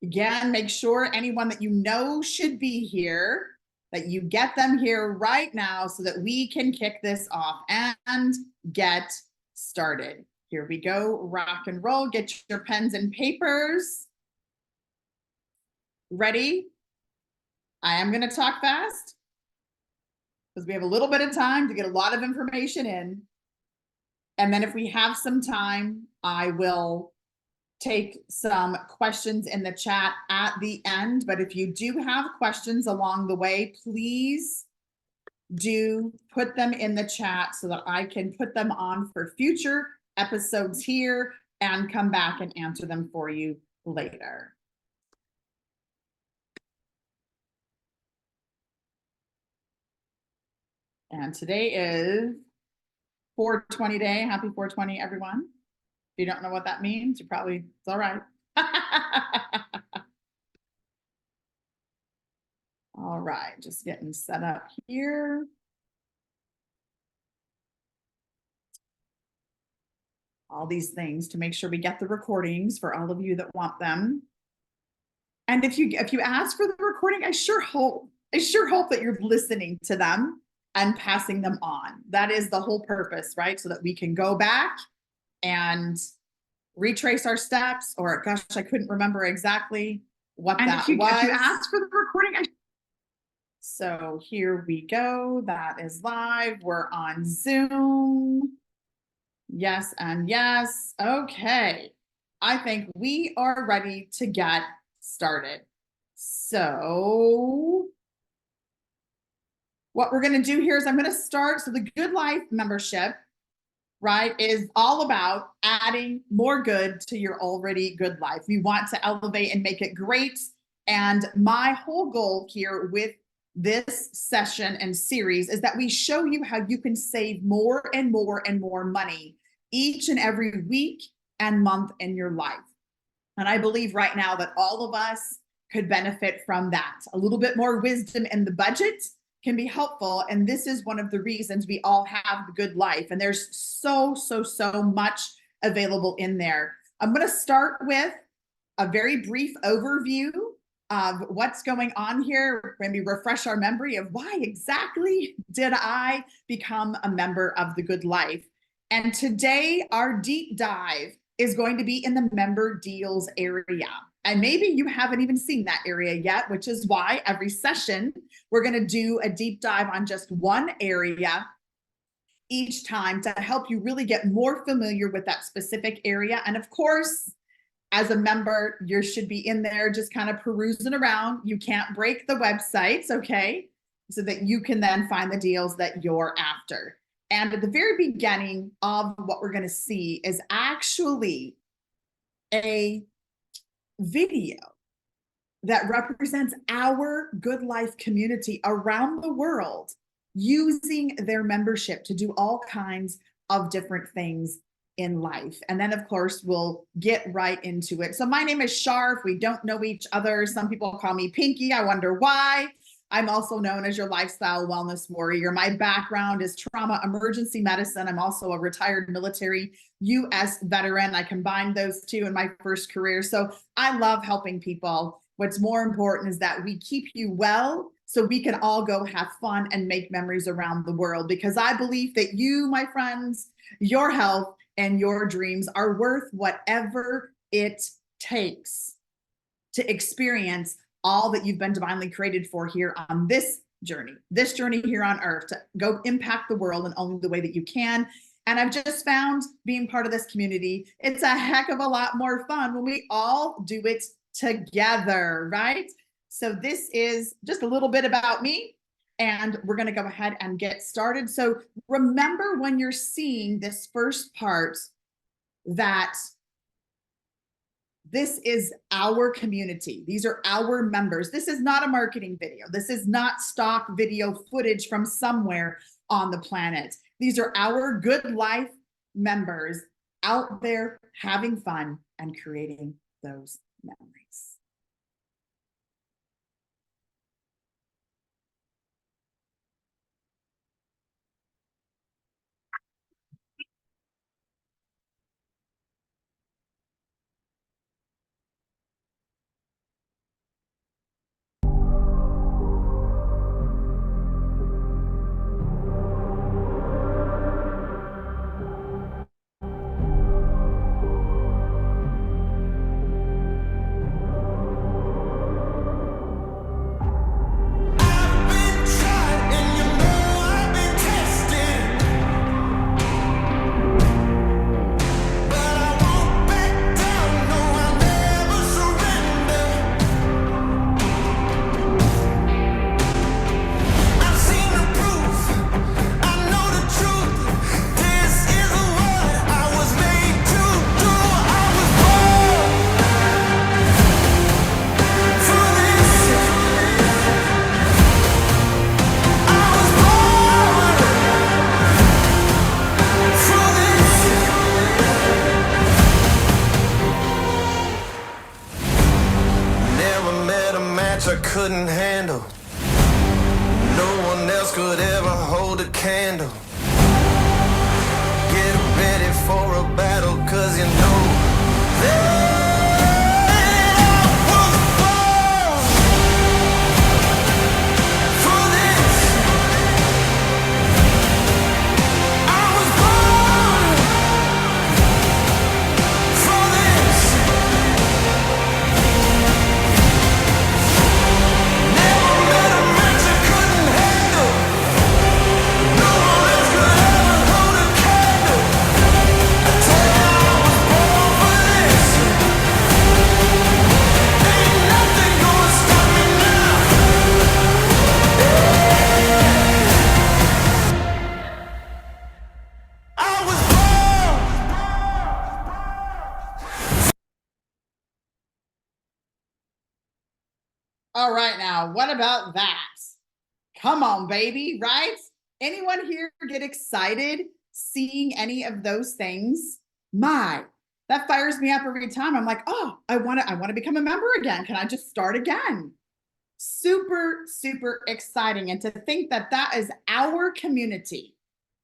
Again, make sure anyone that you know should be here, that you get them here right now so that we can kick this off and get started. Here we go, rock and roll. Get your pens and papers. Ready? I am going to talk fast because we have a little bit of time to get a lot of information in. And then if we have some time, I will take some questions in the chat at the end. But if you do have questions along the way, please do put them in the chat so that I can put them on for future episodes here and come back and answer them for you later. And today is 420 day. Happy 420, everyone. If you don't know what that means, it's all right. All right, just getting set up here. All these things to make sure we get the recordings for all of you that want them. And if you ask for the recording, I sure hope that you're listening to them and passing them on. That is the whole purpose, right? So that we can go back and retrace our steps, or gosh, I couldn't remember exactly what that was. If you ask for the recording, so here we go. That is live. We're on Zoom. Yes and yes. Okay. I think we are ready to get started. So what we're going to do here is I'm going to start. So the Good Life membership, right, is all about adding more good to your already good life. We want to elevate and make it great. And my whole goal here with this session and series is that we show you how you can save more and more and more money each and every week and month in your life. And I believe right now that all of us could benefit from that. A little bit more wisdom in the budget can be helpful. And this is one of the reasons we all have the good life. And there's so much available in there. I'm going to start with a very brief overview of what's going on here. Maybe refresh our memory of why exactly did I become a member of the Good Life. And today our deep dive is going to be in the member deals area. And maybe you haven't even seen that area yet, which is why every session we're going to do a deep dive on just one area each time to help you really get more familiar with that specific area. And of course, as a member, you should be in there just kind of perusing around. You can't break the websites, okay? So that you can then find the deals that you're after. And at the very beginning of what we're going to see is actually a video that represents our Good Life community around the world using their membership to do all kinds of different things in life. And then of course, we'll get right into it. So my name is Shar. If we don't know each other, some people call me Pinky. I wonder why. I'm also known as your lifestyle wellness warrior. My background is trauma emergency medicine. I'm also a retired military U.S. veteran. I combined those two in my first career. So I love helping people. What's more important is that we keep you well so we can all go have fun and make memories around the world, because I believe that you, my friends, your health and your dreams are worth whatever it takes to experience all that you've been divinely created for here on this journey here on earth, to go impact the world in only the way that you can. And I've just found being part of this community, it's a heck of a lot more fun when we all do it together, right? So this is just a little bit about me, and we're going to go ahead and get started. So remember, when you're seeing this first part, that this is our community. These are our members. This is not a marketing video. This is not stock video footage from somewhere on the planet. These are our Good Life members out there having fun and creating those memories. match I couldn't handle. No one else could ever hold a candle. Get ready for a battle, 'cause you know that All right, now, what about that? Come on, baby, right? Anyone here get excited seeing any of those things? That fires me up every time. I'm like, oh, I want to become a member again. Can I just start again? Super, super exciting. And to think that that is our community,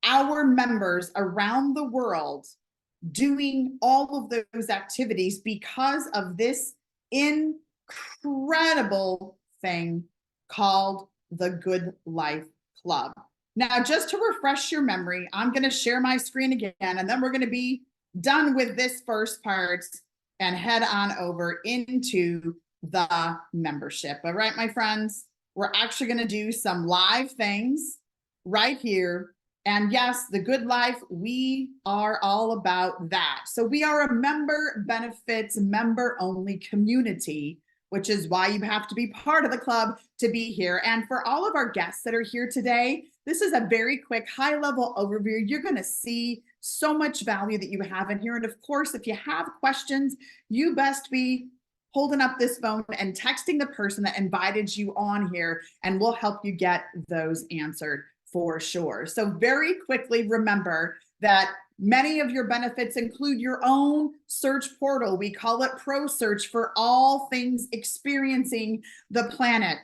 our members around the world doing all of those activities because of this incredible thing called the Good Life Club. Now, just to refresh your memory, I'm going to share my screen again, and then we're going to be done with this first part and head on over into the membership. All right, my friends, we're actually going to do some live things right here. And yes, the Good Life, we are all about that. So we are a member benefits, member only community, which is why you have to be part of the club to be here. And for all of our guests that are here today, this is a very quick high level overview. You're going to see so much value that you have in here. And of course, if you have questions, you best be holding up this phone and texting the person that invited you on here, and we'll help you get those answered for sure. So very quickly, remember that many of your benefits include your own search portal. We call it Pro Search for all things experiencing the planet.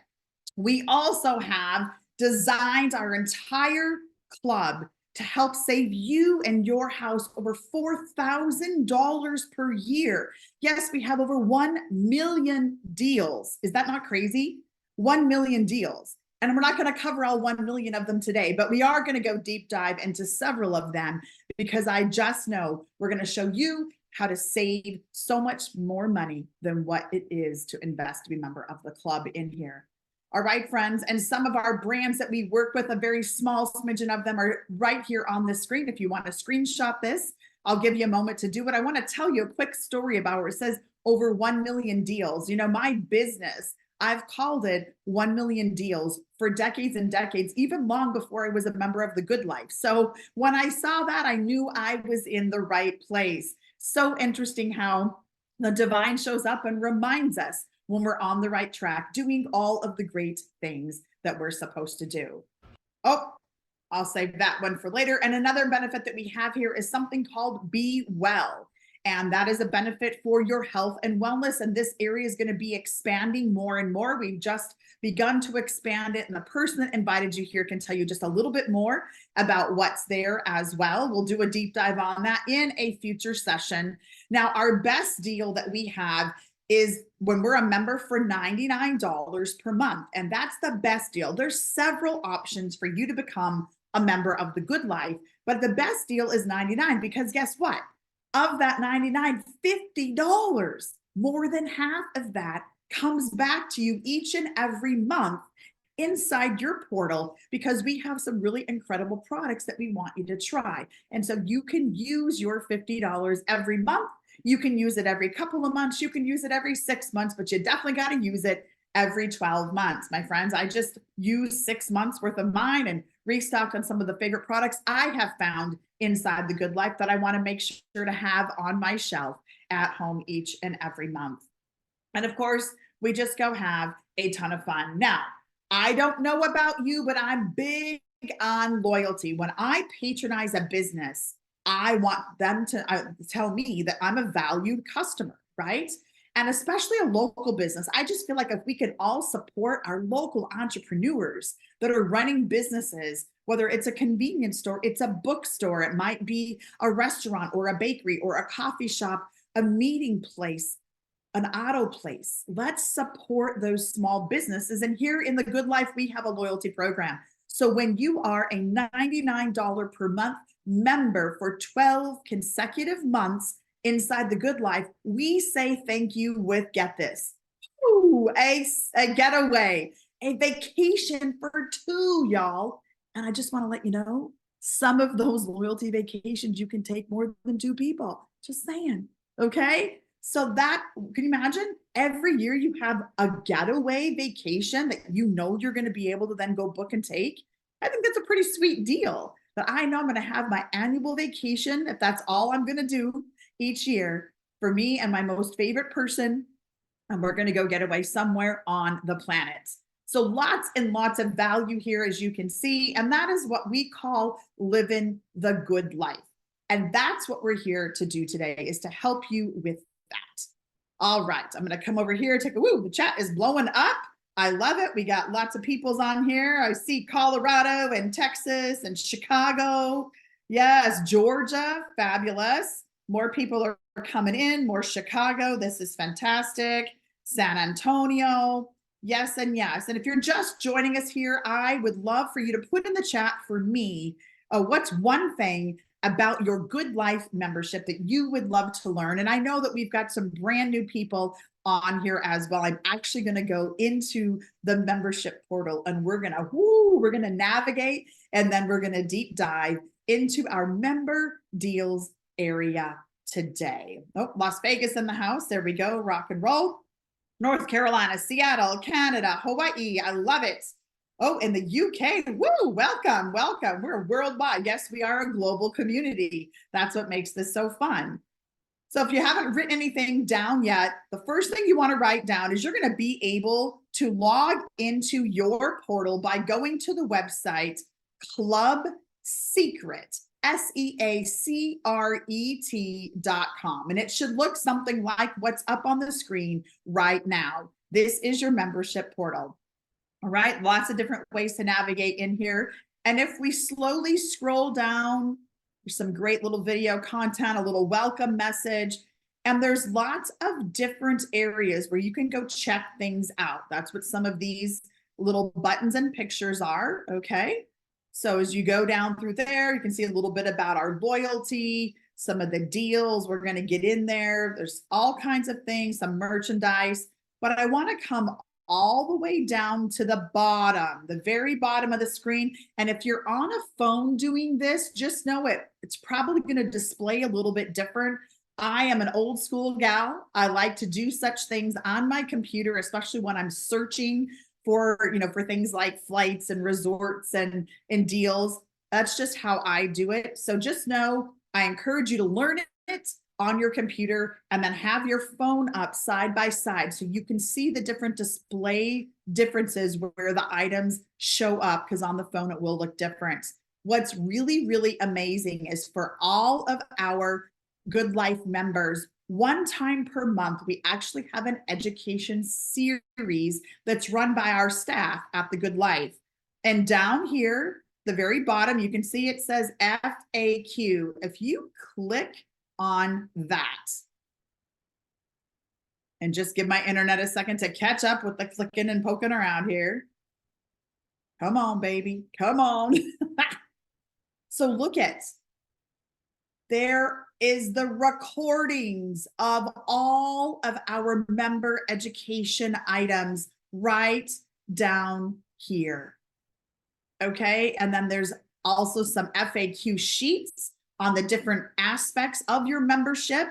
We also have designed our entire club to help save you and your house over $4,000 per year. Yes, we have over 1 million deals. Is that not crazy? 1 million deals. And we're not going to cover all 1 million of them today, but we are going to go deep dive into several of them because I just know we're going to show you how to save so much more money than what it is to invest to be a member of the club in here. All right, friends, and some of our brands that we work with, a very small smidgen of them are right here on the screen. If you want to screenshot this, I'll give you a moment to do it. I want to tell you a quick story about where it says over 1 million deals. You know, my business, I've called it 1 million deals for decades and decades, even long before I was a member of the Good Life. So when I saw that, I knew I was in the right place. So interesting how the divine shows up and reminds us when we're on the right track, doing all of the great things that we're supposed to do. Oh, I'll save that one for later. And another benefit that we have here is something called Be Well. And that is a benefit for your health and wellness. And this area is going to be expanding more and more. We've just begun to expand it. And the person that invited you here can tell you just a little bit more about what's there as well. We'll do a deep dive on that in a future session. Now, our best deal that we have is when we're a member for $99 per month. And that's the best deal. There's several options for you to become a member of the Good Life, but the best deal is $99 because guess what? Of that $99, $50, more than half of that comes back to you each and every month inside your portal because we have some really incredible products that we want you to try. And so you can use your $50 every month. You can use it every couple of months. You can use it every 6 months, but you definitely got to use it every 12 months. My friends, I just used 6 months worth of mine and restocked on some of the favorite products I have found inside the Good Life that I want to make sure to have on my shelf at home each and every month. And of course, we just go have a ton of fun. Now, I don't know about you, but I'm big on loyalty. When I patronize a business, I want them to tell me that I'm a valued customer, right? and especially a local business. I just feel like if we could all support our local entrepreneurs that are running businesses, whether it's a convenience store, it's a bookstore, it might be a restaurant or a bakery or a coffee shop, a meeting place, an auto place. Let's support those small businesses. And here in the Good Life, we have a loyalty program. So when you are a $99 per month member for 12 consecutive months inside the Good Life, we say thank you with, get this, ooh, a getaway, a vacation for two, y'all. And I just want to let you know, some of those loyalty vacations, you can take more than two people. Just saying. Okay. So that, can you imagine? Every year you have a getaway vacation that you know you're going to be able to then go book and take. I think that's a pretty sweet deal. But I know I'm going to have my annual vacation, if that's all I'm going to do each year, for me and my most favorite person, and we're going to go get away somewhere on the planet. So lots and lots of value here, as you can see, and that is what we call living the good life. And that's what we're here to do today, is to help you with that. All right, I'm going to come over here, take a woo. The chat is blowing up. I love it. We got lots of peoples on here. I see Colorado and Texas and Chicago. Yes, Georgia, fabulous. More people are coming in, more Chicago. This is fantastic. San Antonio. Yes and yes. And if you're just joining us here, I would love for you to put in the chat for me, what's one thing about your Good Life membership that you would love to learn. And I know that we've got some brand new people on here as well. I'm actually going to go into the membership portal, and we're going to navigate, and then we're going to deep dive into our member deals area today. Oh, Las Vegas in the house. There we go. Rock and roll. North Carolina, Seattle, Canada, Hawaii. I love it. Oh, in the UK, woo, welcome, welcome. We're worldwide. Yes, we are a global community. That's what makes this so fun. So if you haven't written anything down yet, the first thing you want to write down is you're going to be able to log into your portal by going to the website Club Secret, SEACRET.com. And it should look something like what's up on the screen right now. This is your membership portal. All right, lots of different ways to navigate in here. And if we slowly scroll down, there's some great little video content, a little welcome message, and there's lots of different areas where you can go check things out. That's what some of these little buttons and pictures are, okay? So as you go down through there, you can see a little bit about our loyalty, some of the deals we're going to get in there. There's all kinds of things, some merchandise, but I want to come all the way down to the bottom, the very bottom of the screen. And if you're on a phone doing this, just know it's probably going to display a little bit different. I am an old school gal. I like to do such things on my computer, especially when I'm searching for, for things like flights and resorts and deals. That's just how I do it. So just know, I encourage you to learn it on your computer and then have your phone up side by side so you can see the different display differences where the items show up, because on the phone it will look different. What's really, really amazing is for all of our Good Life members, one time per month, we actually have an education series that's run by our staff at the Good Life. And down here, the very bottom, you can see it says FAQ. If you click on that, and just give my internet a second to catch up with the clicking and poking around here. Come on, baby, come on. So look at, there is the recordings of all of our member education items right down here. Okay, and then there's also some FAQ sheets on the different aspects of your membership.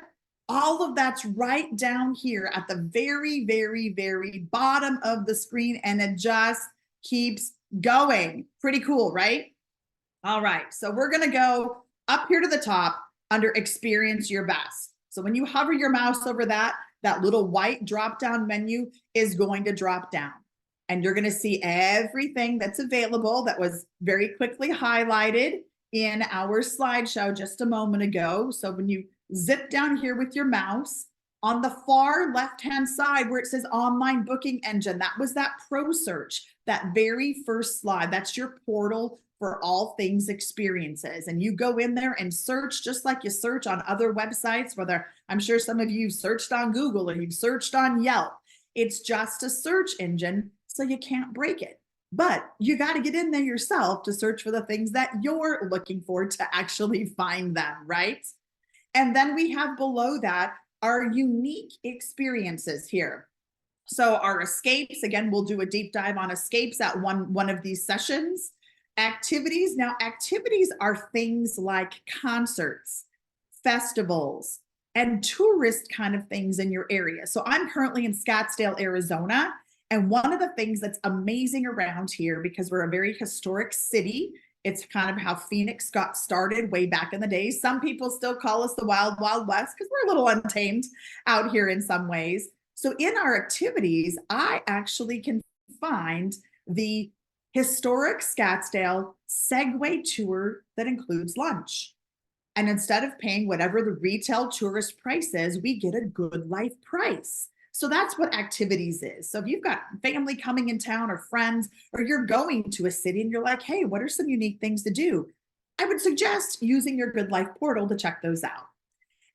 All of that's right down here at the very, very, very bottom of the screen, and it just keeps going. Pretty cool, right? All right, so we're gonna go up here to the top under Experience Your Best. So when you hover your mouse over that little white drop-down menu is going to drop down. And you're gonna see everything that's available that was very quickly highlighted in our slideshow just a moment ago. So when you zip down here with your mouse, On the far left-hand side where it says online booking engine, that was that pro search, that very first slide. That's your portal for all things experiences. And you go in there and search just like you search on other websites, whether I'm sure some of you searched on Google or you've searched on Yelp. It's just a search engine, so you can't break it. But you got to get in there yourself to search for the things that you're looking for to actually find them, right? And then we have below that our unique experiences here. So our escapes, again, we'll do a deep dive on escapes at one of these sessions. Activities, now activities are things like concerts, festivals, and tourist kind of things in your area. So I'm currently in Scottsdale, Arizona. And one of the things that's amazing around here, because we're a very historic city, it's kind of how Phoenix got started way back in the day. Some people still call us the Wild Wild West because we're a little untamed out here in some ways. So in our activities, I actually can find the historic Scottsdale Segway tour that includes lunch. And instead of paying whatever the retail tourist price is, we get a Good Life price. So that's what activities is. So if you've got family coming in town or friends, or you're going to a city and you're like, hey, what are some unique things to do? I would suggest using your Good Life portal to check those out.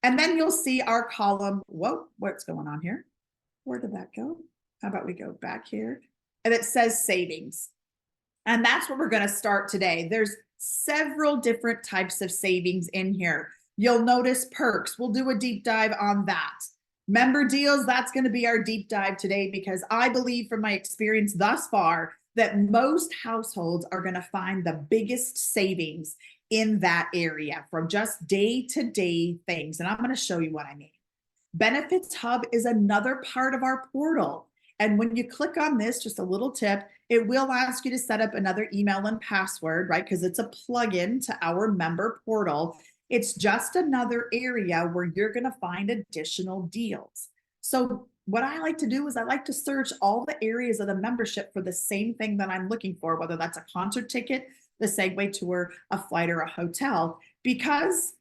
And then you'll see our column. Whoa, what's going on here? Where did that go? How about we go back here? And it says savings. And that's where we're going to start today. There's several different types of savings in here. You'll notice perks. We'll do a deep dive on that. Member deals, that's going to be our deep dive today, because I believe from my experience thus far that most households are going to find the biggest savings in that area from just day-to-day things. And I'm going to show you what I mean. Benefits Hub is another part of our portal. And when you click on this, just a little tip, it will ask you to set up another email and password, right? Because it's a plugin to our member portal. It's just another area where you're going to find additional deals. So what I like to do is I like to search all the areas of the membership for the same thing that I'm looking for, whether that's a concert ticket, the Segway tour, a flight, or a hotel, because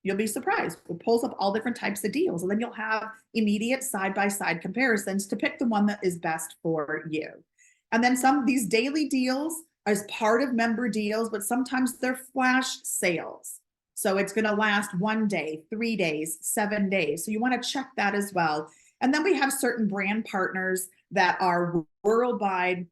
you'll be surprised. It pulls up all different types of deals, and then you'll have immediate side-by-side comparisons to pick the one that is best for you. And then some of these daily deals as part of member deals, but sometimes they're flash sales. So it's going to last 1 day, 3 days, 7 days. So you want to check that as well. And then we have certain brand partners that are worldwide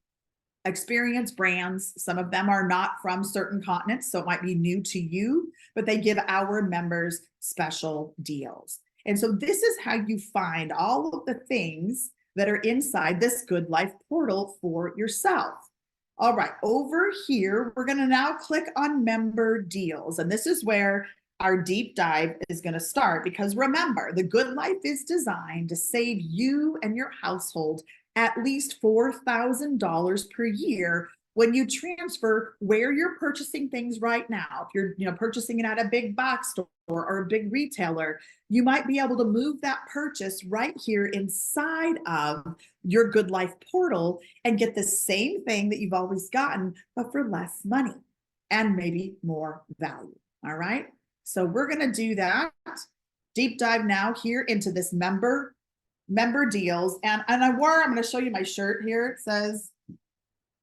experience brands. Some of them are not from certain continents, so it might be new to you, but they give our members special deals. And so this is how you find all of the things that are inside this Good Life portal for yourself. All right, over here, we're going to now click on member deals. And this is where our deep dive is going to start, because remember, the Good Life is designed to save you and your household at least $4,000 per year when you transfer where you're purchasing things right now. If you're purchasing it at a big box store or a big retailer, you might be able to move that purchase right here inside of your Good Life portal and get the same thing that you've always gotten, but for less money and maybe more value. All right. So we're going to do that deep dive now here into this member deals. And I'm going to show you my shirt here. It says,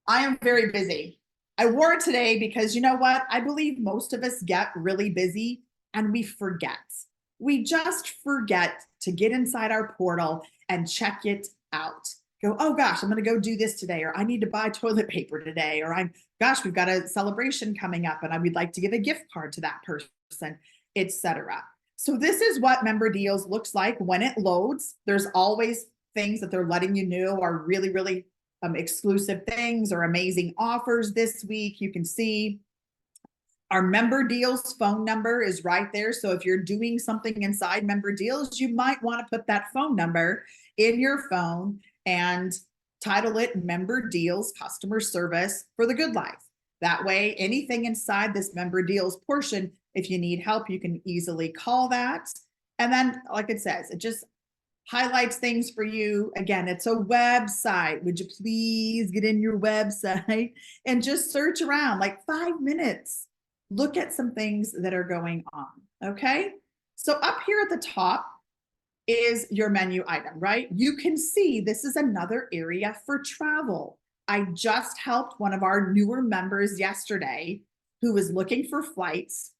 I am very busy. I wore it today because you know what? I believe most of us get really busy and we forget. We just forget to get inside our portal and check it out. Go, oh gosh, I'm going to go do this today, or I need to buy toilet paper today, or gosh, we've got a celebration coming up and I would like to give a gift card to that person, etc. So this is what member deals looks like when it loads. There's always things that they're letting you know are really, really exclusive things or amazing offers this week. You can see our member deals phone number is right there. So if you're doing something inside member deals, you might want to put that phone number in your phone and title it Member Deals Customer Service for the Good Life. That way, anything inside this member deals portion, if you need help, you can easily call that. And then, like it says, it just highlights things for you. Again, it's a website. Would you please get in your website and just search around like 5 minutes? Look at some things that are going on. Okay. So up here at the top, is your menu item, right? You can see this is another area for travel. I just helped one of our newer members yesterday who was looking for flights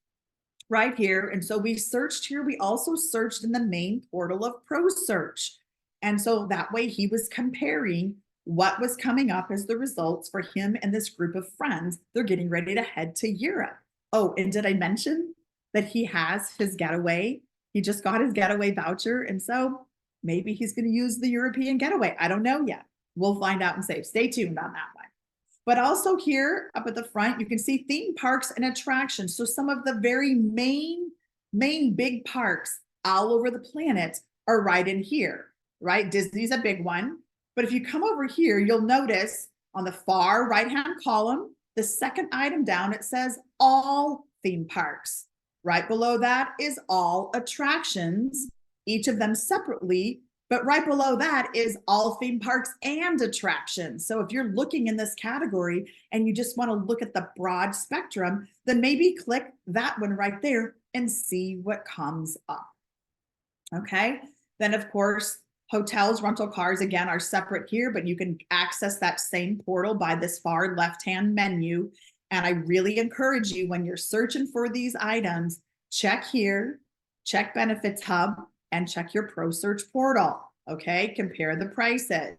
right here. And so we searched here. We also searched in the main portal of ProSearch. And so that way he was comparing what was coming up as the results for him and this group of friends. They're getting ready to head to Europe. Oh, and did I mention that he has his getaway? He just got his getaway voucher. And so maybe he's going to use the European getaway. I don't know yet. We'll find out and say, stay tuned on that one. But also here up at the front, you can see theme parks and attractions. So some of the very main big parks all over the planet are right in here, right? Disney's a big one. But if you come over here, you'll notice on the far right-hand column, the second item down, it says all theme parks. Right below that is all attractions, each of them separately. But right below that is all theme parks and attractions. So if you're looking in this category and you just want to look at the broad spectrum, then maybe click that one right there and see what comes up. Okay. Then of course, hotels, rental cars, again, are separate here, but you can access that same portal by this far left-hand menu. And I really encourage you, when you're searching for these items, check here, check Benefits Hub, and check your ProSearch portal, okay? Compare the prices.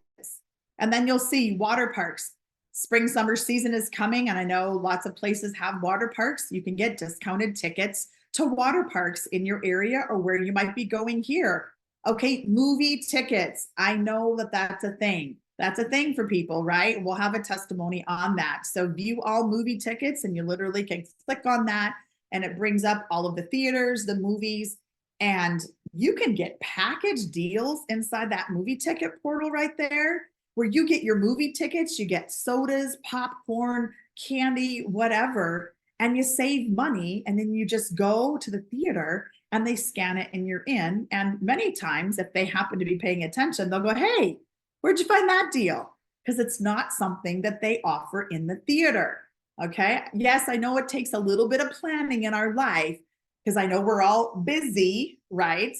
And then you'll see water parks. Spring, summer season is coming, and I know lots of places have water parks. You can get discounted tickets to water parks in your area or where you might be going here. Okay, movie tickets. I know that that's a thing. That's a thing for people, right? We'll have a testimony on that. So view all movie tickets, and you literally can click on that, and it brings up all of the theaters, the movies, and you can get package deals inside that movie ticket portal right there, where you get your movie tickets, you get sodas, popcorn, candy, whatever, and you save money. And then you just go to the theater and they scan it and you're in. And many times, if they happen to be paying attention, they'll go, hey, where'd you find that deal? Because it's not something that they offer in the theater. Okay. Yes, I know it takes a little bit of planning in our life, because I know we're all busy, right?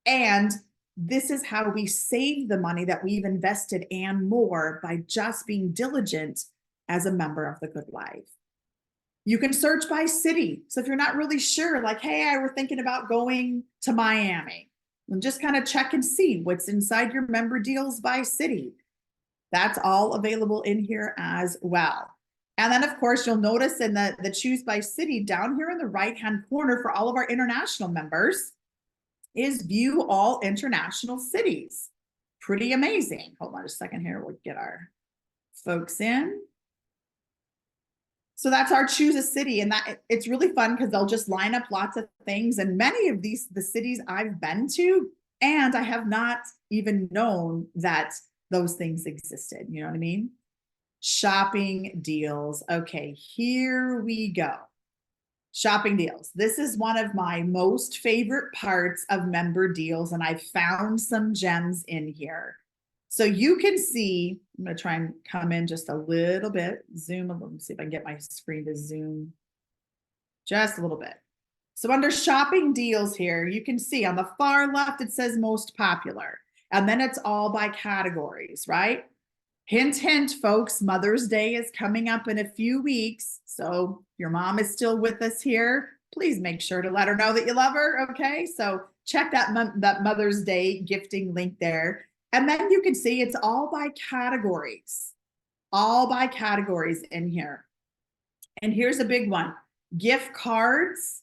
And this is how we save the money that we've invested and more, by just being diligent as a member of the Good Life. You can search by city. So if you're not really sure, like, hey, I were thinking about going to Miami, and just kind of check and see what's inside your member deals by city. That's all available in here as well. And then of course, you'll notice in the choose by city down here in the right-hand corner for all of our international members is view all international cities. Pretty amazing. Hold on a second here. We'll get our folks in. So that's our choose a city, and that it's really fun because they'll just line up lots of things. And many of the cities I've been to, and I have not even known that those things existed. You know what I mean? Shopping deals. Okay, here we go. Shopping deals. This is one of my most favorite parts of member deals, and I found some gems in here. So you can see, I'm going to try and come in just a little bit, zoom a little, see if I can get my screen to zoom just a little bit. So under shopping deals here, you can see on the far left, it says most popular, and then it's all by categories, right? Hint, hint, folks, Mother's Day is coming up in a few weeks. So if your mom is still with us here, please make sure to let her know that you love her, okay? So check that Mother's Day gifting link there. And then you can see it's all by categories in here. And here's a big one, gift cards.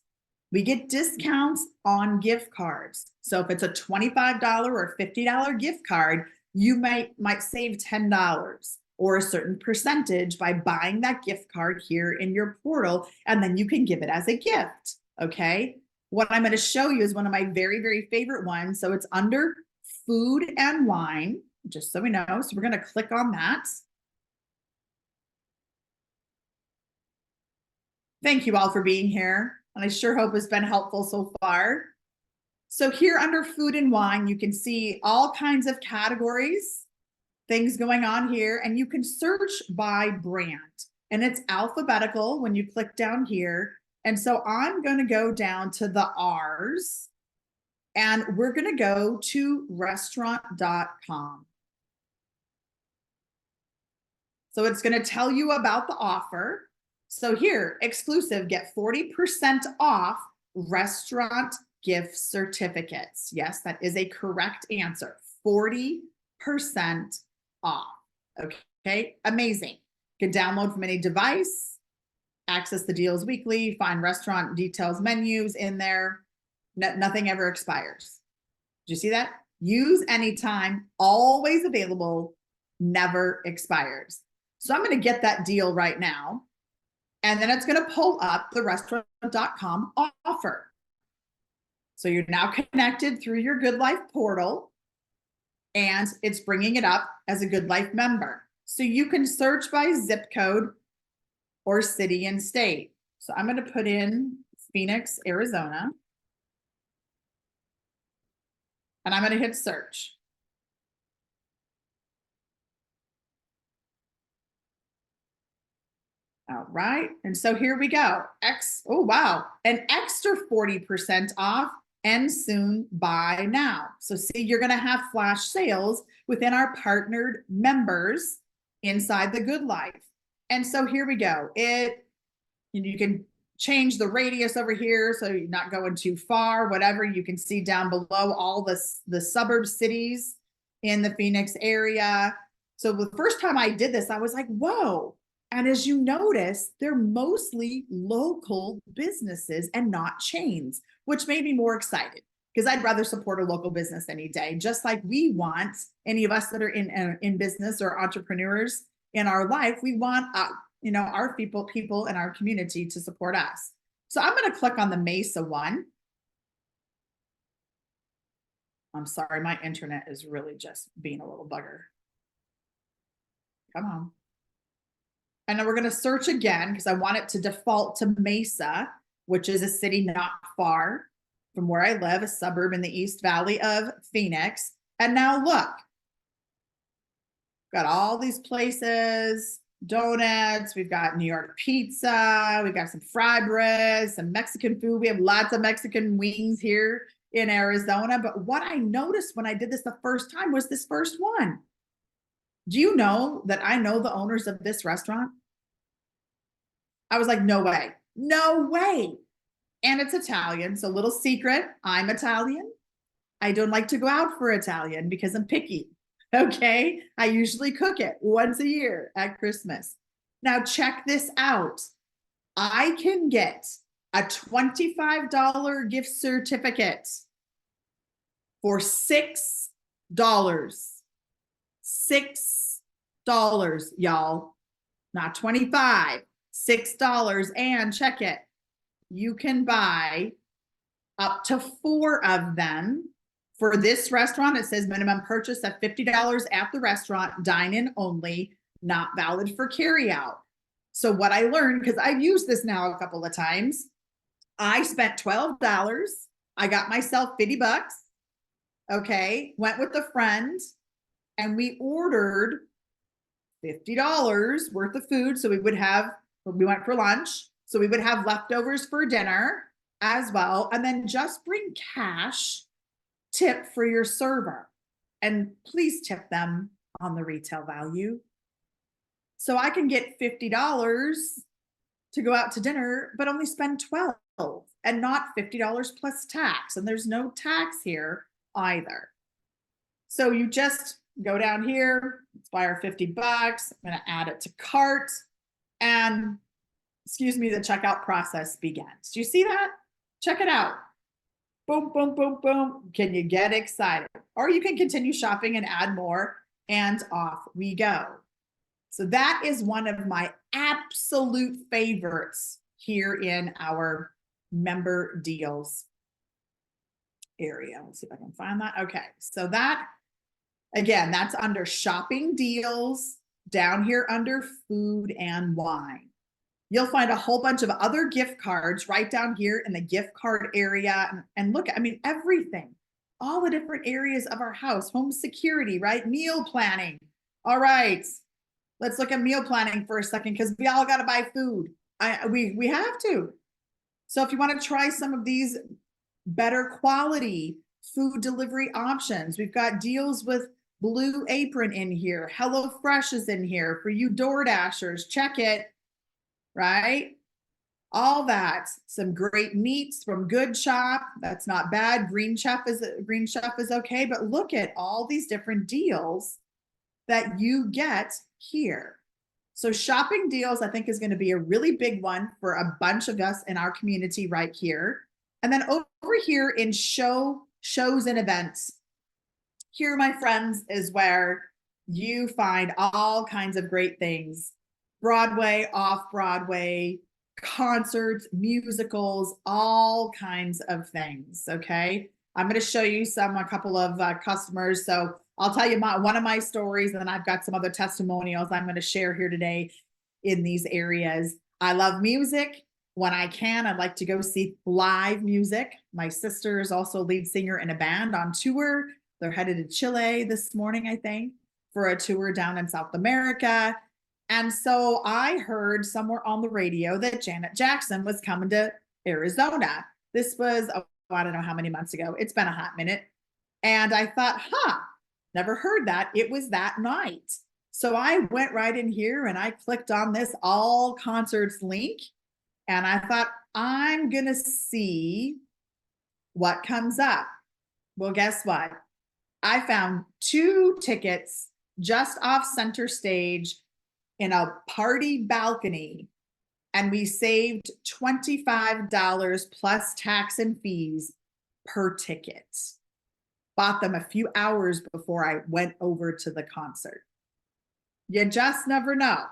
We get discounts on gift cards. So if it's a $25 or $50 gift card, you might save $10 or a certain percentage by buying that gift card here in your portal, and then you can give it as a gift, okay? What I'm going to show you is one of my very, very favorite ones. So it's under food and wine, just so we know. So we're going to click on that. Thank you all for being here, and I sure hope it's been helpful so far. So here under food and wine, you can see all kinds of categories, things going on here, and you can search by brand, and it's alphabetical when you click down here. And so I'm going to go down to the R's, And we're going to go to restaurant.com. So it's going to tell you about the offer. So here, exclusive, get 40% off restaurant gift certificates. Yes, that is a correct answer. 40% off. Okay, amazing. You can download from any device, access the deals weekly, find restaurant details, menus in there. Nothing ever expires. Did you see that? Use anytime, always available, never expires. So I'm going to get that deal right now. And then it's going to pull up the restaurant.com offer. So you're now connected through your Good Life portal, and it's bringing it up as a Good Life member. So you can search by zip code or city and state. So I'm going to put in Phoenix, Arizona. And I'm going to hit search. All right. And so here we go. Oh, wow. An extra 40% off and soon buy now. So see, you're going to have flash sales within our partnered members inside the Good Life. And so here we go. You can change the radius over here so you're not going too far, whatever. You can see down below all the suburb cities in the Phoenix area. So the first time I did this, I was like, whoa. And as you notice, they're mostly local businesses and not chains, which made me more excited because I'd rather support a local business any day, just like we want any of us that are in business or entrepreneurs in our life. We want our people in our community to support us. So I'm going to click on the Mesa one. I'm sorry, my internet is really just being a little bugger. Come on. And then we're going to search again because I want it to default to Mesa, which is a city not far from where I live, a suburb in the East Valley of Phoenix. And now look, got all these places, donuts, we've got New York pizza, we've got some fry bread, some Mexican food. We have lots of Mexican wings here in Arizona. But what I noticed when I did this the first time was this first one. Do you know that I know the owners of this restaurant? I was like, no way, no way. And it's Italian. So little secret, I'm Italian. I don't like to go out for Italian because I'm picky. Okay. I usually cook it once a year at Christmas. Now check this out. I can get a $25 gift certificate for $6. $6, y'all. Not 25. $6. And check it. You can buy up to 4 of them. For this restaurant, it says minimum purchase of $50 at the restaurant, dine-in only, not valid for carryout. So what I learned, because I've used this now a couple of times, I spent $12. I got myself $50. Okay, went with a friend, and we ordered $50 worth of food. So we went for lunch. So we would have leftovers for dinner as well. And then just bring cash tip for your server. And please tip them on the retail value. So I can get $50 to go out to dinner, but only spend $12 and not $50 plus tax. And there's no tax here either. So you just go down here, let's buy our $50. I'm going to add it to cart, and excuse me, the checkout process begins. Do you see that? Check it out. Boom, boom, boom, boom. Can you get excited? Or you can continue shopping and add more, and off we go. So that is one of my absolute favorites here in our member deals area. Let's see if I can find that. Okay, so that, again, that's under shopping deals, down here under food and wine. You'll find a whole bunch of other gift cards right down here in the gift card area. And look, I mean, everything, all the different areas of our house, home security, right? Meal planning. All right, let's look at meal planning for a second, because we all got to buy food. We have to. So if you want to try some of these better quality food delivery options. We've got deals with Blue Apron in here. HelloFresh is in here for you door dashers. Check it, right? All that. Some great meats from Good Shop. That's not bad. Green Chef is okay, but look at all these different deals that you get here. So shopping deals, I think, is going to be a really big one for a bunch of us in our community right here. And then over here in shows and events, here, my friends, is where you find all kinds of great things. Broadway, off-Broadway, concerts, musicals, all kinds of things, okay? I'm going to show you a couple of customers. So I'll tell you one of my stories, and then I've got some other testimonials I'm going to share here today in these areas. I love music. When I can, I'd like to go see live music. My sister is also lead singer in a band on tour. They're headed to Chile this morning, I think, for a tour down in South America. And so I heard somewhere on the radio that Janet Jackson was coming to Arizona. This was, I don't know how many months ago. It's been a hot minute. And I thought, never heard that. It was that night. So I went right in here and I clicked on this all concerts link. And I thought, I'm going to see what comes up. Well, guess what? I found 2 tickets just off center stage in a party balcony, and we saved $25 plus tax and fees per ticket. Bought them a few hours before I went over to the concert. You just never know.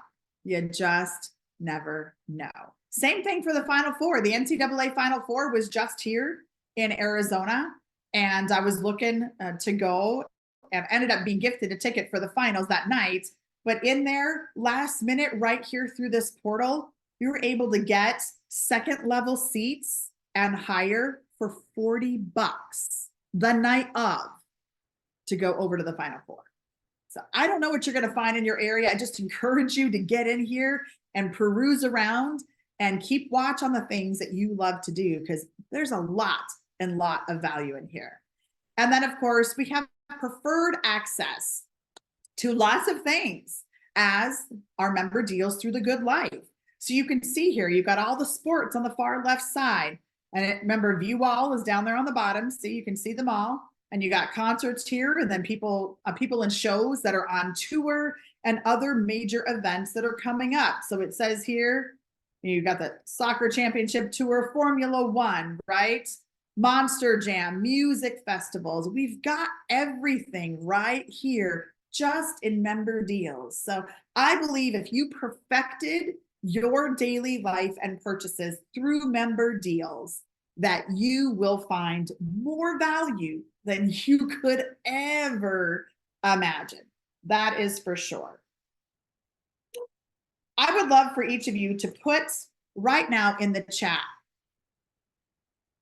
You just never know. Same thing for the Final Four. The NCAA Final Four was just here in Arizona, and I was looking to go and ended up being gifted a ticket for the finals that night. But in there, last minute, right here through this portal, we were able to get second level seats and higher for $40 the night of to go over to the Final Four. So I don't know what you're going to find in your area. I just encourage you to get in here and peruse around and keep watch on the things that you love to do, because there's a lot of value in here. And then, of course, we have preferred access to lots of things as our member deals through the Good Life. So you can see here, you've got all the sports on the far left side. And remember, view all is down there on the bottom. So you can see them all. And you got concerts here, and then people in shows that are on tour and other major events that are coming up. So it says here, you got the soccer championship tour, Formula One, right? Monster Jam, music festivals. We've got everything right here just in member deals. So I believe if you perfected your daily life and purchases through member deals, that you will find more value than you could ever imagine. That is for sure. I would love for each of you to put right now in the chat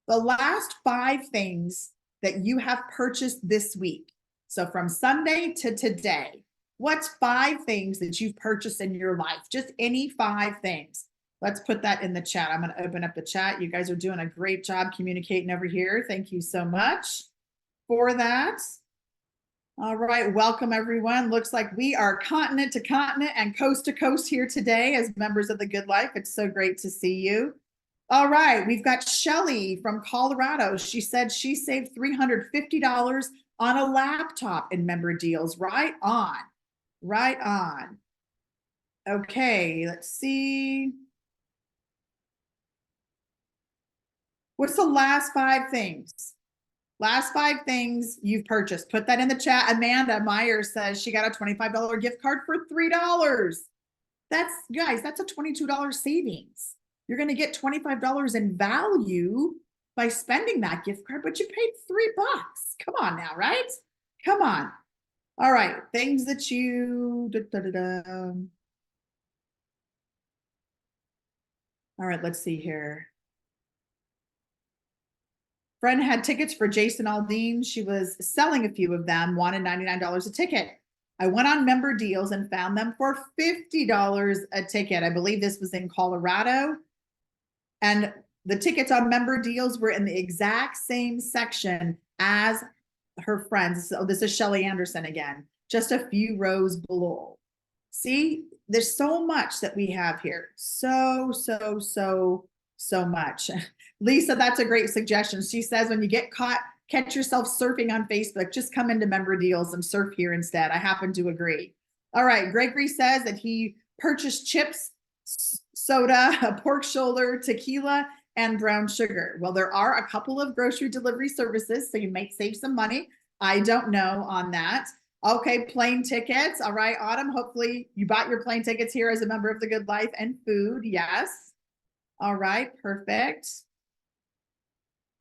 the last 5 things that you have purchased this week. So from Sunday to today, what's 5 things that you've purchased in your life? Just any 5 things. Let's put that in the chat. I'm going to open up the chat. You guys are doing a great job communicating over here. Thank you so much for that. All right, welcome everyone. Looks like we are continent to continent and coast to coast here today as members of the Good Life. It's so great to see you. All right, we've got Shelly from Colorado. She said she saved $350 on a laptop in member deals. Right on, right on. Okay, let's see. What's the last 5 things? Last 5 things you've purchased. Put that in the chat. Amanda Meyer says she got a $25 gift card for $3. Guys, that's a $22 savings. You're going to get $25 in value by spending that gift card, but you paid $3. Come on now, right? Come on. All right, things that you... All right, let's see here. Friend had tickets for Jason Aldean. She was selling a few of them, wanted $99 a ticket. I went on member deals and found them for $50 a ticket. I believe this was in Colorado. And the tickets on member deals were in the exact same section as her friends. So this is Shelly Anderson again, just a few rows below. See, there's so much that we have here. So much. Lisa, that's a great suggestion. She says when you get caught, catch yourself surfing on Facebook, just come into member deals and surf here instead. I happen to agree. All right, Gregory says that he purchased chips, soda, a pork shoulder, tequila, and brown sugar. Well, there are a couple of grocery delivery services, so you might save some money. I don't know on that. Okay, plane tickets. All right, Autumn, hopefully you bought your plane tickets here as a member of the Good Life, and food, yes. All right, perfect.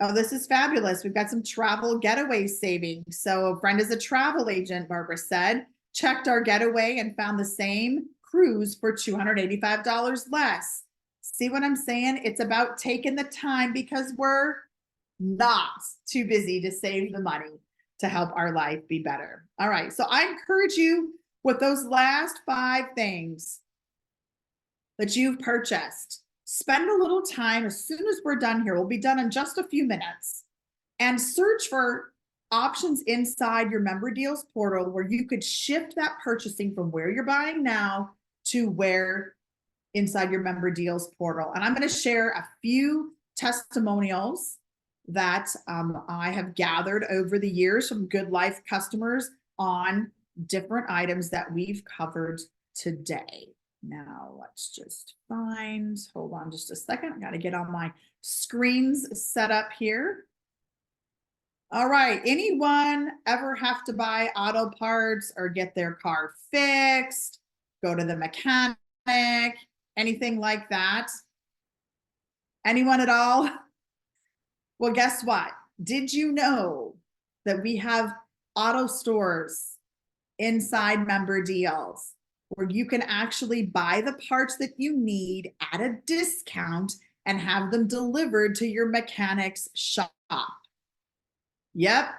Oh, this is fabulous. We've got some travel getaway savings. So a friend is a travel agent, Barbara said, checked our getaway and found the same cruise for $285 less. See what I'm saying? It's about taking the time because we're not too busy to save the money to help our life be better. All right, so I encourage you with those last 5 things that you've purchased, spend a little time as soon as we're done here. We'll be done in just a few minutes, and search for options inside your member deals portal where you could shift that purchasing from where you're buying now to where inside your member deals portal. And I'm going to share a few testimonials that I have gathered over the years from Good Life customers on different items that we've covered today. Now let's just find, hold on just a second. I got to get on my screens set up here. All right, anyone ever have to buy auto parts or get their car fixed, go to the mechanic, anything like that? Anyone at all? Well, guess what? Did you know that we have auto stores inside member deals where you can actually buy the parts that you need at a discount and have them delivered to your mechanic's shop? Yep.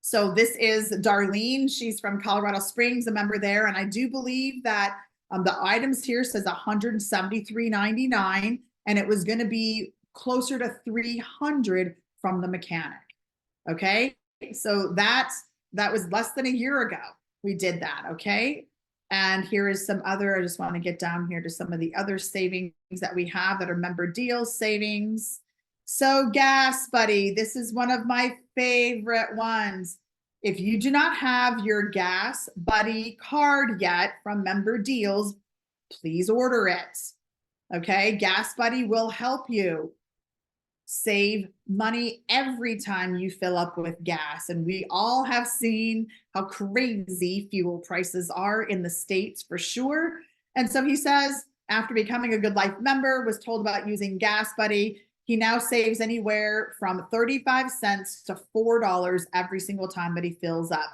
So this is Darlene. She's from Colorado Springs, a member there. And I do believe that the items here says $173.99, and it was going to be closer to $300 from the mechanic. Okay. So that was less than a year ago. We did that. Okay. And here is some other, I just want to get down here to some of the other savings that we have that are member deals savings. So Gas Buddy, this is one of my favorite ones. If you do not have your Gas Buddy card yet from member deals, please order it. Okay, Gas Buddy will help you save money every time you fill up with gas. And we all have seen how crazy fuel prices are in the States for sure. And so he says, after becoming a Good Life member, was told about using Gas Buddy. He now saves anywhere from 35 cents to $4 every single time that he fills up,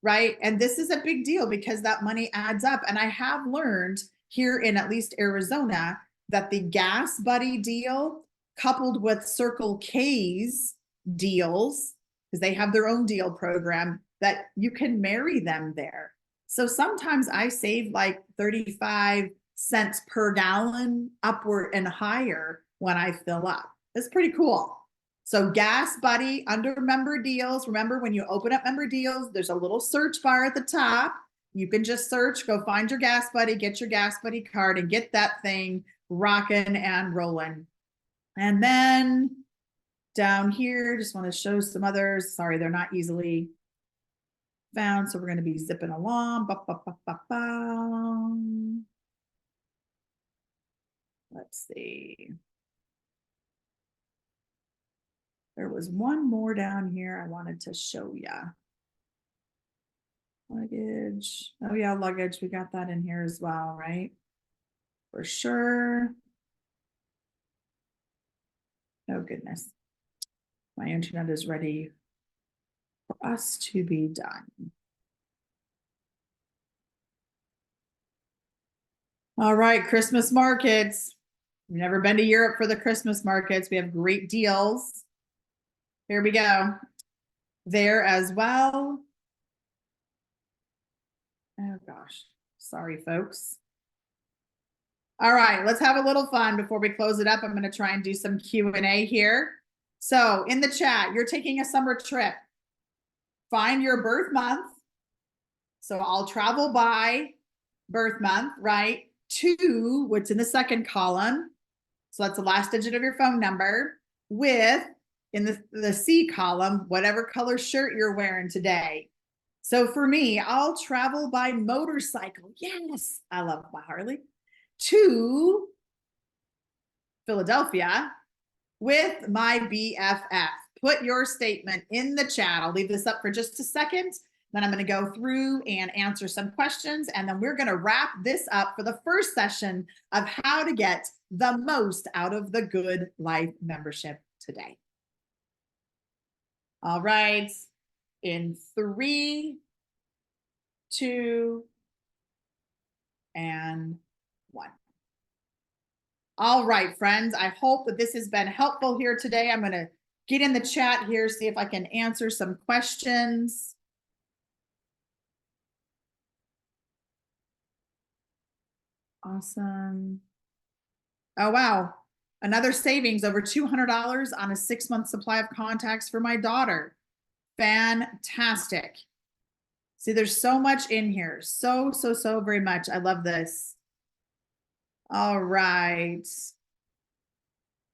right? And this is a big deal because that money adds up. And I have learned here in at least Arizona that the Gas Buddy deal coupled with Circle K's deals, because they have their own deal program, that you can marry them there. So sometimes I save like 35 cents per gallon upward and higher when I fill up. It's pretty cool. So Gas Buddy under member deals. Remember, when you open up member deals, there's a little search bar at the top. You can just search, go find your Gas Buddy, get your Gas Buddy card, and get that thing rocking and rolling. And then down here, just want to show some others. Sorry, they're not easily found, so we're going to be zipping along. Let's see. There was one more down here I wanted to show you. Luggage. Oh yeah, luggage. We got that in here as well, right? For sure. Oh goodness. My internet is ready for us to be done. All right, Christmas markets. We've never been to Europe for the Christmas markets. We have great deals. Here we go. There as well. Oh gosh, sorry folks. All right, let's have a little fun before we close it up. I'm going to try and do some Q&A here. So in the chat, you're taking a summer trip. find your birth month. So I'll travel by birth month, right? 2, what's in the second column. So that's the last digit of your phone number, with, in the C column, whatever color shirt you're wearing today. So for me, I'll travel by motorcycle. Yes, I love my Harley. To Philadelphia with my BFF. Put your statement in the chat. I'll leave this up for just a second. Then I'm going to go through and answer some questions. And then we're going to wrap this up for the first session of how to get the most out of the Good Life membership today. All right. In 3, 2, and 1. All right, friends. I hope that this has been helpful here today. I'm going to get in the chat here, see if I can answer some questions. Awesome. Oh, wow. Another savings, over $200 on a 6-month supply of contacts for my daughter. Fantastic. See, there's so much in here. So very much. I love this. All right.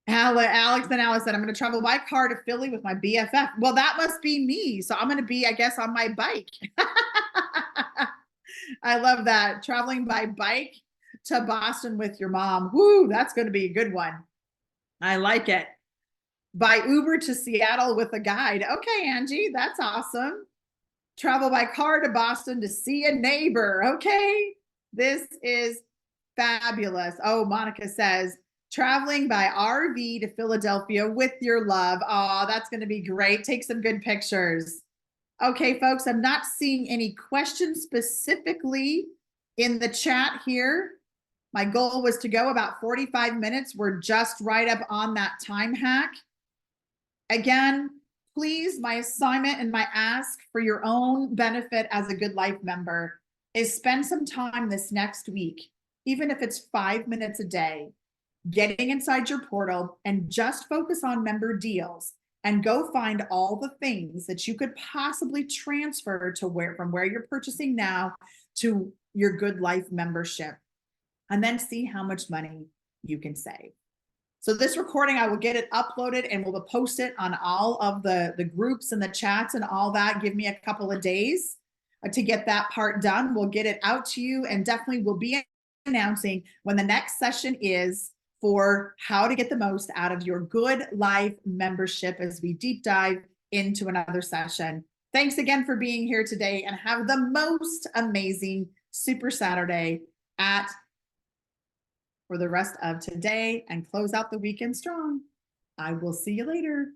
Alex and Alice said, I'm going to travel by car to Philly with my BFF. Well, that must be me. So I'm going to be, I guess, on my bike. I love that. Traveling by bike to Boston with your mom. Woo, that's going to be a good one. I like it. By Uber to Seattle with a guide. Okay, Angie, that's awesome. Travel by car to Boston to see a neighbor. Okay, this is fabulous. Oh, Monica says, traveling by RV to Philadelphia with your love. Oh, that's going to be great. Take some good pictures. Okay, folks, I'm not seeing any questions specifically in the chat here. My goal was to go about 45 minutes. We're just right up on that time hack. Again, please, my assignment and my ask for your own benefit as a Good Life member is spend some time this next week, even if it's 5 minutes a day, getting inside your portal and just focus on member deals and go find all the things that you could possibly transfer to from where you're purchasing now to your Good Life membership, and then see how much money you can save. So this recording, I will get it uploaded and we'll post it on all of the groups and the chats and all that. Give me a couple of days to get that part done. We'll get it out to you, and definitely we'll be announcing when the next session is for how to get the most out of your Good Life membership as we deep dive into another session. Thanks again for being here today, and have the most amazing Super Saturday for the rest of today, and close out the weekend strong. I will see you later.